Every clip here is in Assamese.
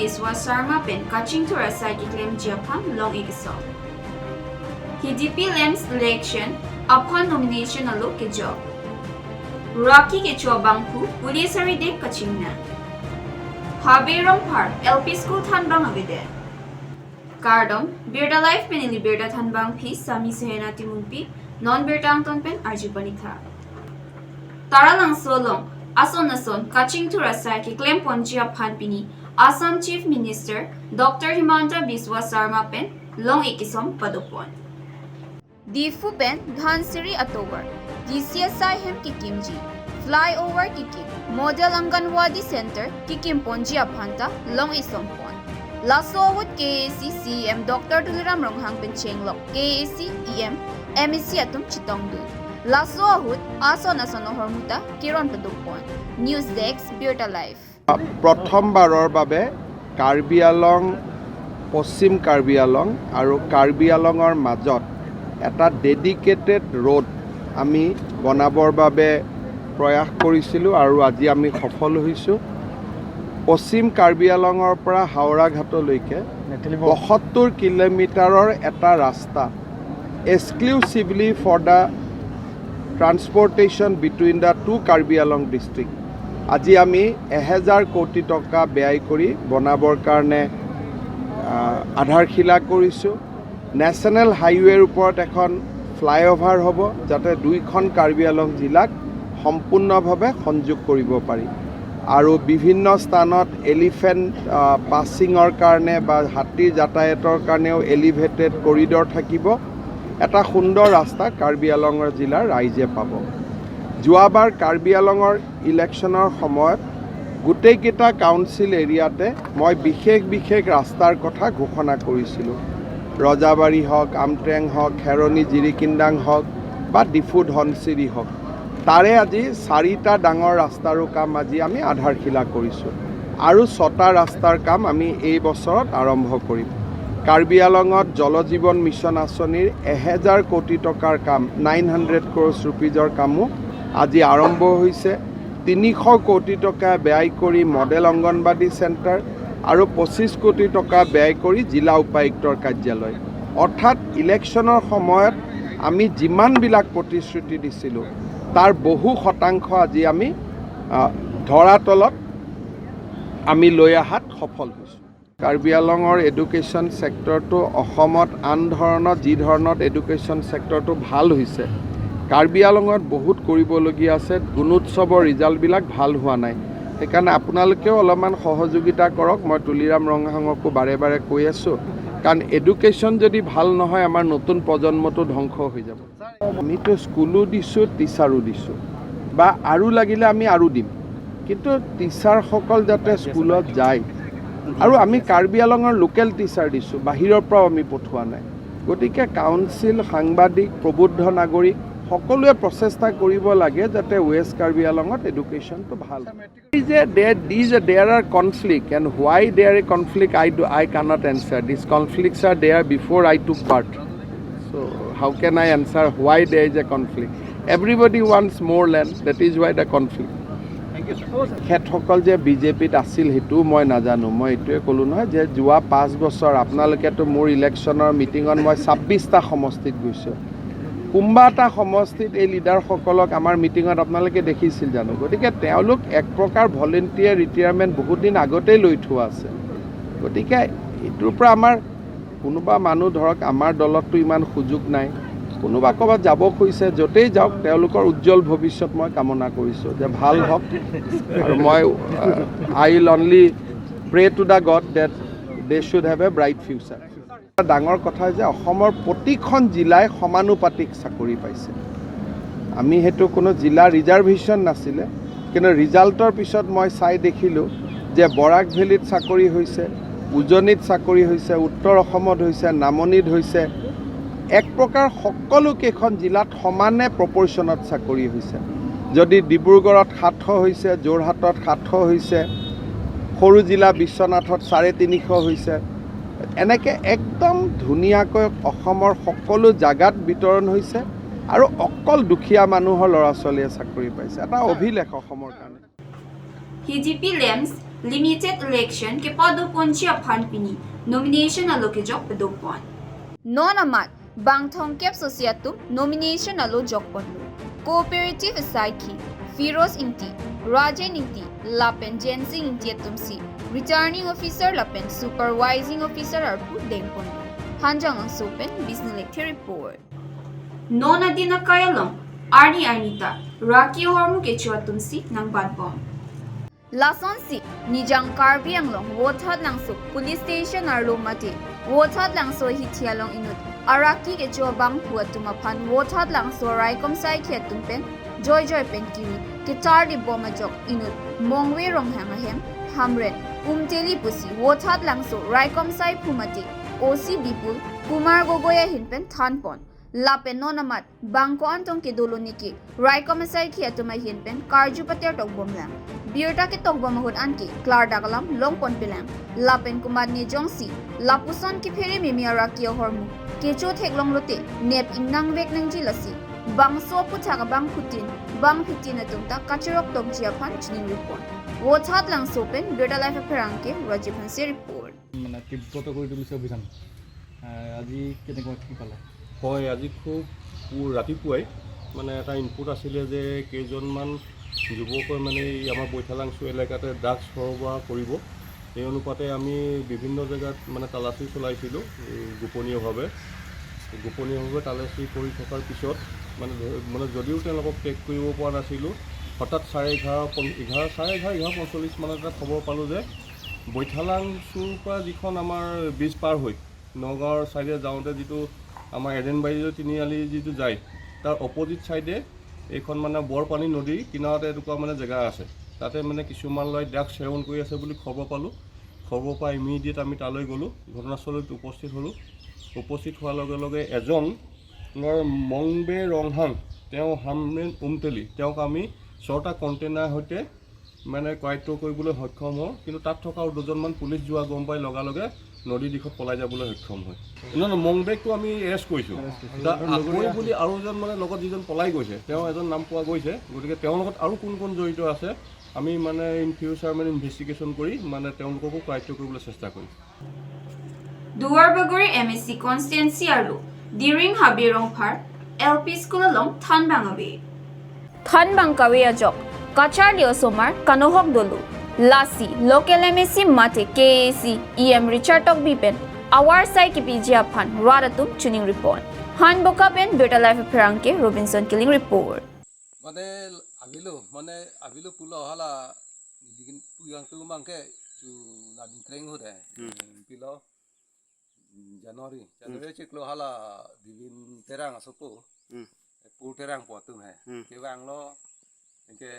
Biswa Sharma pen kachingthur asai keklemji aphan long kesom. Hidipi Lam's election aphan nomination aloh kejok. Raki kecho bangpu pulisari dek kachingna. Habe Rongphar LP school thanbang avide. Kardom birda life pen ini birda thanbang phi sami sehena timumpi non birda angton pen arjipanitha. Taralang solong ason kachingthur asai keklemji aphan pini Assam Chief Minister Dr Himanta Biswa Sharma pen long kesom padopon. Difu pen Dhansiri October DCSI hem keklemji flyover kekim model Anganwadi Center kekimponji aphanta long kesom pon. Lasowut KAC CM Dr Duliram Ronghang pen chenglok KAC EM MEC atum chitongdu. Laso ahut ason ahormuta kiron padopon. News Desk Birta Life. প্ৰথমবাৰৰ বাবে কাৰ্বি আলং পশ্চিম কাৰ্বি আলং আৰু কাৰ্বি আলঙৰ মাজত এটা ডেডিকেটেড ৰোড আমি বনাবৰ বাবে প্ৰয়াস কৰিছিলোঁ আৰু আজি আমি সফল হৈছোঁ। পশ্চিম কাৰ্বি আলঙৰ পৰা হাওৰা ঘাটলৈকে ৭২ কিলোমিটাৰৰ এটা ৰাস্তা exclusively for the transportation between the two Karbi আলং ডিষ্ট্ৰিক্ট আজি আমি ১,০০০ কোটি টকা ব্যয় কৰি বনাবৰ কাৰণে আধাৰশিলা কৰিছোঁ। নেশ্যনেল হাইৱেৰ ওপৰত এখন ফ্লাইঅভাৰ হ'ব যাতে দুইখন কাৰ্বি আলং জিলাক সম্পূৰ্ণভাৱে সংযোগ কৰিব পাৰি আৰু বিভিন্ন স্থানত এলিফেণ্ট পাছিঙৰ কাৰণে বা হাতীৰ যাতায়াতৰ কাৰণেও এলিভেটেড কৰিডৰ থাকিব। এটা সুন্দৰ ৰাস্তা কাৰ্বি আলঙৰ জিলাৰ ৰাইজে পাব। যোৱাবাৰ কাৰ্বি আলঙৰ ইলেকশ্যনৰ সময়ত গোটেইকেইটা কাউন্সিল এৰিয়াতে মই বিশেষ ৰাস্তাৰ কথা ঘোষণা কৰিছিলোঁ। ৰজাবাৰী হওক, আমট্ৰেং হওক, খেৰণি জিৰিকিন্দাং হওক বা ডিফু ধনচিৰি হওক, তাৰে আজি 4টা ডাঙৰ ৰাস্তাৰো কাম আজি আমি আধাৰশিলা কৰিছোঁ আৰু 6টা ৰাস্তাৰ কাম আমি এই বছৰত আৰম্ভ কৰিম। কাৰ্বি আলঙত জল জীৱন মিছন আঁচনিৰ ১,০০০ কোটি টকাৰ কাম 900 crores rupees-ৰ কামো আজি আৰম্ভ হৈছে। ৩০০ কোটি টকা ব্যয় কৰি মডেল অংগনবাদী চেণ্টাৰ আৰু ২৫ কোটি টকা ব্যয় কৰি জিলা উপায়ুক্তৰ কাৰ্যালয়। অৰ্থাৎ ইলেকশ্যনৰ সময়ত আমি যিমানবিলাক প্ৰতিশ্ৰুতি দিছিলোঁ তাৰ বহু শতাংশ আজি আমি ধৰাতলত আমি লৈ অহাত সফল হৈছোঁ। কাৰ্বি আলঙৰ এডুকেশ্যন ছেক্টৰটো অসমত আন ধৰণত যি ধৰণত এডুকেশ্যন ছেক্টৰটো ভাল হৈছে, কাৰ্বি আলঙত বহুত কৰিবলগীয়া আছে। গুণোৎসৱৰ ৰিজাল্টবিলাক ভাল হোৱা নাই, সেইকাৰণে আপোনালোকেও অলপমান সহযোগিতা কৰক। মই তুলিৰাম ৰংহাঙকো বাৰে বাৰে কৈ আছোঁ, কাৰণ এডুকেশ্যন যদি ভাল নহয় আমাৰ নতুন প্ৰজন্মটো ধ্বংস হৈ যাব। আমিতো স্কুলো দিছোঁ, টিচাৰো দিছোঁ বা আৰু লাগিলে আমি আৰু দিম, কিন্তু টিচাৰসকল যাতে স্কুলত যায় আৰু আমি কাৰ্বি আলঙৰ লোকেল টিচাৰ দিছোঁ, বাহিৰৰ পৰাও আমি পঠোৱা নাই। গতিকে কাউন্সিল, সাংবাদিক, প্ৰবুদ্ধ নাগৰিক সকলোৱে প্ৰচেষ্টা কৰিব লাগে যাতে ৱেষ্ট কাৰ্বি আলঙত এডুকেশ্যনটো ভাল। There are conflict and why there a conflict I cannot answer. This conflicts are there before I took part. So' how can I answer why there is a conflict? Everybody wants more land, that is why the conflict. তেখেতসকল যে বিজেপিত আছিল সেইটোও মই নাজানো। মই এইটোৱে ক'লোঁ নহয় যে যোৱা 5 বছৰ আপোনালোকেতো মোৰ ইলেকশ্যনৰ মিটিঙত মই 26টা সমষ্টিত গৈছোঁ। কোনোবা এটা সমষ্টিত এই লিডাৰসকলক আমাৰ মিটিঙত আপোনালোকে দেখিছিল জানো? গতিকে তেওঁলোক এক প্ৰকাৰ ভলেণ্টিয়াৰ ৰিটায়াৰমেণ্ট বহুত দিন আগতেই লৈ থোৱা আছে। গতিকে এইটোৰ পৰা আমাৰ কোনোবা মানুহ ধৰক আমাৰ দলততো ইমান সুযোগ নাই, কোনোবা ক'ৰবাত যাব খুজিছে, য'তেই যাওক তেওঁলোকৰ উজ্জ্বল ভৱিষ্যত মই কামনা কৰিছোঁ যে ভাল হওক। আৰু মই I will only pray to the god that they should have a bright future. ডাঙৰ কথা যে অসমৰ প্ৰতিখন জিলাই সমানুপাতিক চাকৰি পাইছে। আমি সেইটো কোনো জিলা ৰিজাৰ্ভেশ্যন নাছিলে, কিন্তু ৰিজাল্টৰ পিছত মই চাই দেখিলোঁ যে বৰাক ভেলীত চাকৰি হৈছে, উজনিত চাকৰি হৈছে, উত্তৰ অসমত হৈছে, নামনিত হৈছে। এক প্ৰকাৰ সকলোকেইখন জিলাত সমানে প্ৰপৰ্শ্যনত চাকৰি হৈছে। যদি ডিব্ৰুগড়ত 700 হৈছে, যোৰহাটত 700 হৈছে, সৰু জিলা বিশ্বনাথত 350 হৈছে। এনেকৈ একদম ধুনীয়াকৈ অসমৰ সকলো জাগাত বিতৰণ হৈছে আৰু অকল দুখীয়া মানুহৰ ল'ৰা ছোৱালীয়ে চাকৰি পাইছে। এটা অভিলেখ অসমৰ কাৰণে। Hidipi Lam's limited election kepadoponji aphan pini nomination aloh kejok padopon. Non amat bang thongkep sosiatum nomination aloh jokpon. Cooperative asai ki Firoz inti Rajan inti lapen jensing inti atumsi returning officer lapen supervising officer arpu dengpon. Hanjang ang sopen business report. Non adin Akai along arni arnita raki ahormu kecho atumsi nangbat bom. Lason si nijang karbi ang long wothat lang so police station arlo mate wothat lang so hitialong inut araki kecho bang puatum aphan wothat lang so raikom sai khetum pen joy pen kiri kitar di bom ajok inut mongwe rong hangahem hamren umteli pusi wothat lang so raikom sai phumate oc bipul kumar gogoya hinpen thanpon lapen nonamat bangko antong ke doloniki raikom sai khiatuma hinpen karju pater tok bomlang biota ke tok bomahut anki klar dagalam longpon pilang lapen kumad ni jongsi lapuson ki pheri mimiara ki ahormu kecho theklong lote nep ingnang vek nang jilasi bangso puthaka bang putin bang fitin atumta kachirok tok jiaphan chini report wothat lang sopen biota life apharangke rajipan se report মানে তীব্রতা কৰি তুলিছে অভিযান আজি কেনেকুৱা কি পালে হয় আজি খুব ৰাতিপুৱাই মানে এটা ইনপুট আছিলে যে কেইজনমান যুৱকে মানে আমাৰ বৈঠালাংচু এলেকাতে ড্ৰাগছ সৰবৰাহ কৰিব এই অনুপাতে আমি বিভিন্ন জেগাত মানে তালাচী চলাইছিলোঁ গোপনীয়ভাৱে তালাচী কৰি থকাৰ পিছত মানে যদিও তেওঁলোকক ট্ৰেক কৰিব পৰা নাছিলোঁ হঠাৎ 11:30 মানত এটা খবৰ পালোঁ যে বৈঠালাংচুৰ পৰা যিখন আমাৰ ব্ৰিজ পাৰ হৈ নগাঁৱৰ ছাইডে যাওঁতে যিটো আমাৰ এডেনবাৰীৰ তিনিআলি যিটো যায় তাৰ অপজিট ছাইডে এইখন মানে বৰপানী নদীৰ কিনাৰতে এটুকুৰা মানে জেগা আছে তাতে মানে কিছুমান ল'ৰাই ড্ৰাগছ সেৱন কৰি আছে বুলি খবৰ পালোঁ খবৰ পাই ইমিডিয়েট আমি তালৈ গ'লোঁ ঘটনাস্থলীত উপস্থিত হ'লোঁ উপস্থিত হোৱাৰ লগে লগে এজনৰ মংবে ৰংহাং তেওঁ হামৰেন উমতেলি তেওঁক আমি 6টা কণ্টেইনাৰ সৈতে মানে কাৰ্য কৰিবলৈ সক্ষম হওঁ কিন্তু তাত থকা দুজনমান পুলিচ যোৱা গম পাই লগে নদী দিশত পলাই যাবলৈ সক্ষম হয় মংবেকটো আমি এৰেষ্ট কৰিছোঁ আকৈ বুলি আৰু এজন মানে লগত যিজন পলাই গৈছে তেওঁ এজন নাম পোৱা গৈছে গতিকে তেওঁৰ লগত আৰু কোন জড়িত আছে আমি মানে ইন ফিউচাৰ মানে ইনভেষ্টিগেশ্যন কৰি মানে তেওঁলোককো কাৰ্য কৰিবলৈ চেষ্টা কৰিম Duarbagori MSc constituency arlo during Habe Rongphar LP school along thanbang awe thanbang kawe ajok kachar dio somar kanohok dolu lasi local MSc mate KAC EM Richard tok bipen awar sai kpg aphan radatum tuning report han bokapen beta life apharangke Robinson killing report মানে আবিলো পুলো হলা Digin পুয়াং tu mangke ju ladin kreng ho de pilo January chiklo hala divin terang asopo pu terang po tum hai ke wang lo ke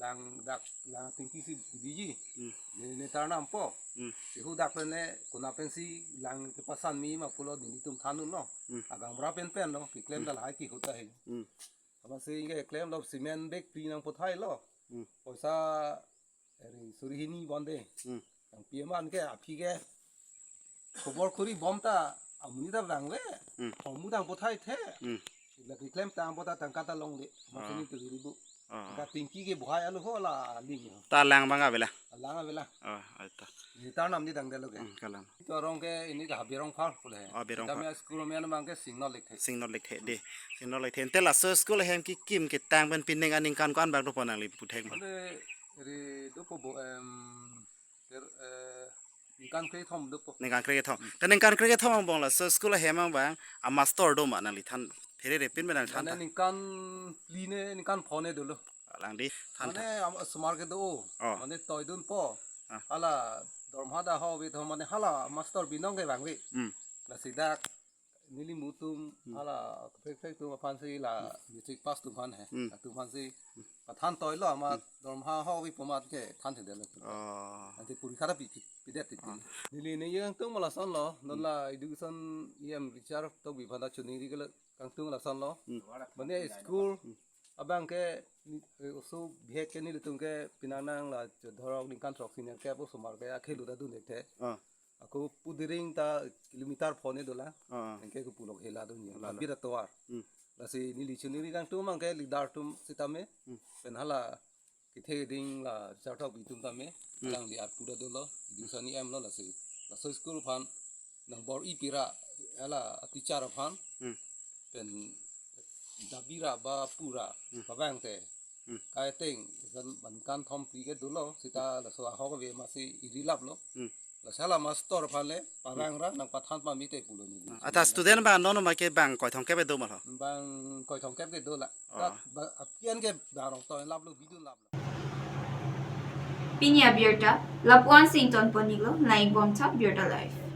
lang tingki si biji ne tarnam po hu dak ne kuna pensi lang ke pasan mi ma pulo din tum thanu no agang bra pen no ki claim dal hai ki hota hai ama se inge claim lo cement bag pri nang pothai lo poisa eri surihini bonde ang pieman ke api ke খবর করি বমটা আমনি দা বাংলে হমুদাং পথাই থে লাগি ক্লেম তাং পতা টাংকাতা লংলে মাসনি তুরিবু কা টিংকি কে বহাই আলো হলা লিঙ্গ তা লাং বাঙা বেলা আচ্ছা জিতার নাম দি দাং দে লগে কালাম তো রংকে ইনি হাবি রংফার ফুলে তামে স্কুল মেন মাংকে সিগনাল লিখে দে সিগনাল লিখে তে লাস স্কুল হেম কি Kim K তাং ben pinneng aning kan kan bang to ponang li puthek মানে রে দোপো Nikan kre thom dupo. Nikan kre thom. Tan nikan kre thom bong la school hemang bang a master do ma nang li than phere re pin benang than. Nikan line nikan phone dulu. Lang di than. Mane smart ke do. Mane toy dun po. Hala dormha da ho bi thom mane hala master binong ke bang wi. La sidak nili mutum hala perfect tu aphan se la music pass tu phan hai. Tu phan se pathan toy lo ma dormha ho bi pomat ke than the dele. Ante puri khara pi pidet nili ne yang tung mala son lo non la education em Richard to bi phada chuni ri gele kang tung la son lo mane school abang ke so bhe ke ni tung ke pinanang la dhorok ni kan trok senior ke bo somar ke akhelu da dun dekhe aku pudiring ta kilometer phone dola ke ku pulok hela dun la bi da toar la si nili chuni ri kang tung mang ke lidar tum sitame penhala cái thế đinh là sao thao bị tung tâm ấy đang đi art pura đó lo đi sang ni em lo là gì là soi school phan nang bor ipira là teacher phan pen dabira ba pura ba bang te cái tiếng mình can thom pi cái đó lo sita là sao học về mà si irilap lo là sao là master phan le ba bang ra nang pathan pa mi te pulo ni ta student ba no no ma ke bang koi thong ke be do ma ho bang coi thong kép cái đó là kian cái bà rong toi lap lo bidun lap Pinya Birta, Lapuan Sington Poniglo, Laing Bomta, Birta Life.